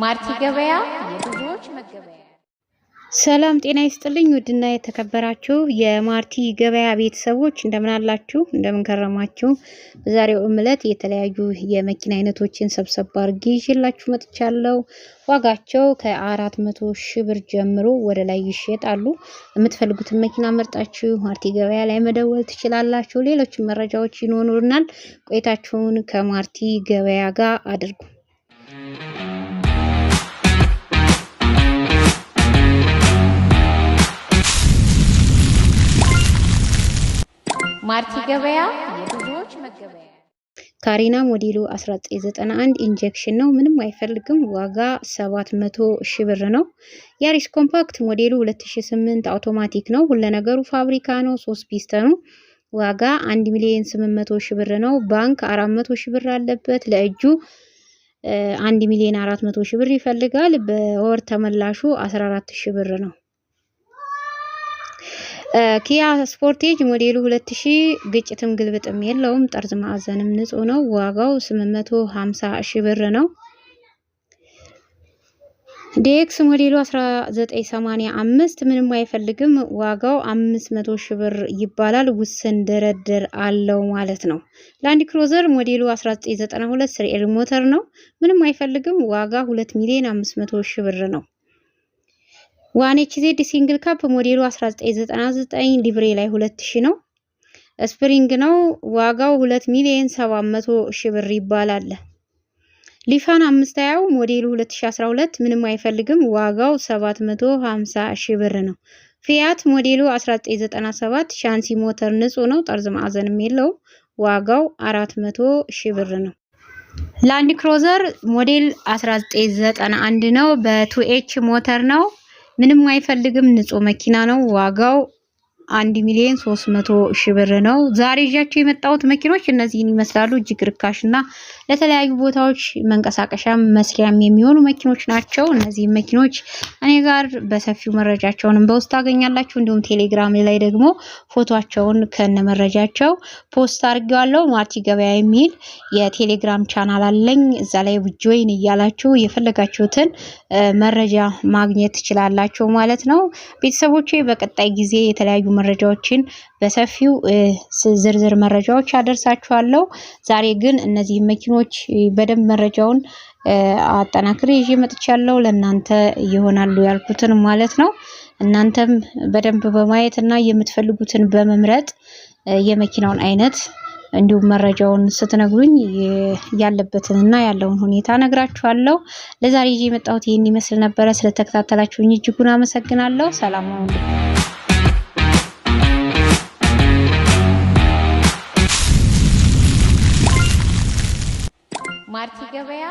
ማርቲ ገበያ የብዙዎች መገበያ። ሰላም ጤና ይስጥልኝ ውድና የተከበራችሁ የማርቲ ገበያ ቤተሰቦች እንደምን አላችሁ እንደምን ከረማችሁ። በዛሬው ዕለት የተለያዩ የመኪና አይነቶችን ሰብሰብ አድርጌ ይዤላችሁ መጥቻለሁ። ዋጋቸው ከ400 ሺህ ብር ጀምሮ ወደ ላይ ይሸጣሉ። የምትፈልጉትን መኪና መርጣችሁ ማርቲ ገበያ ላይ መደወል ትችላላችሁ። ሌሎች መረጃዎች ይኖሩናል። ቆይታችሁን ከማርቲ ገበያ ጋር አድርጉ። ማርቲ ገበያ የብዙዎች መገበያ። ካሪና ሞዴሉ 1991 ኢንጀክሽን ነው። ምንም አይፈልግም። ዋጋ 700 ሺህ ብር ነው። ያሪስ ኮምፓክት ሞዴሉ 2008 አውቶማቲክ ነው። ሁሉ ነገሩ ፋብሪካ ነው። 3 ፒስተኑ ዋጋ 1,800,000 ብር ነው። ባንክ 400 ሺህ ብር አለበት። ለእጁ 1,400,000 ብር ይፈልጋል። በወር ተመላሹ 14 ሺህ ብር ነው። ኪያ ስፖርቴጅ ሞዴሉ 2000 ግጭትም ግልብጥም የለውም። ጠርዝ ማዕዘንም ንጹህ ነው። ዋጋው 850 ሺህ ብር ነው። ዲኤክስ ሞዴሉ 1985 ምንም አይፈልግም። ዋጋው 500 ሺህ ብር ይባላል። ውስን ድርድር አለው ማለት ነው። ላንድ ክሩዘር ሞዴሉ 1992 ስሪኤል ሞተር ነው። ምንም አይፈልግም። ዋጋ 2,500,000 ሺህ ብር ነው። ዋን ኤችዜድ ሲንግል ካፕ ሞዴሉ 1999 ሊብሬ ላይ 2000 ነው። ስፕሪንግ ነው። ዋጋው 2,700,000 ሺህ ብር ይባላል። ሊፋን 520 ሞዴሉ 2012 ምንም አይፈልግም። ዋጋው 750 ሺህ ብር ነው። ፊያት ሞዴሉ 1997 ሻንሲ ሞተር ንጹህ ነው። ጠርዝ ማዕዘንም የለው። ዋጋው 400 ሺህ ብር ነው። ላንድ ክሩዘር ሞዴል 1991 ነው። በ2ኤች ሞተር ነው። ምንም አይፈልግም። ንጹህ መኪና ነው። ዋጋው 1,300,000 ብር ነው። ዛሬ ይዣቸው የመጣሁት መኪኖች እነዚህን ይመስላሉ። እጅግ ርካሽና ለተለያዩ ቦታዎች መንቀሳቀሻ መስሪያም የሚሆኑ መኪኖች ናቸው። እነዚህ መኪኖች እኔ ጋር በሰፊው መረጃቸውን በውስጥ ታገኛላችሁ። እንዲሁም ቴሌግራም ላይ ደግሞ ፎቶአቸውን ከነመረጃቸው ፖስት አድርጌዋለሁ። ማርቲ ገበያ የሚል የቴሌግራም ቻናል አለኝ። እዛ ላይ ጆይን እያላችሁ የፈለጋችሁትን መረጃ ማግኘት ትችላላችሁ ማለት ነው። ቤተሰቦቼ በቀጣይ ጊዜ የተለያዩ መረጃዎችን በሰፊው ዝርዝር መረጃዎች አደርሳችኋለሁ። ዛሬ ግን እነዚህ መኪኖች በደንብ መረጃውን አጠናክሬ ይዤ መጥቻለሁ። ለእናንተ ይሆናሉ ያልኩትን ማለት ነው። እናንተም በደንብ በማየት እና የምትፈልጉትን በመምረጥ የመኪናውን አይነት እንዲሁም መረጃውን ስትነግሩኝ ያለበትንና ያለውን ሁኔታ ነግራችኋለሁ። ለዛሬ ይዤ የመጣሁት ይሄን ይመስል ነበር። ስለተከታተላችሁኝ እጅጉን አመሰግናለሁ። ሰላም ሁኑ። ማርቲ ገበያ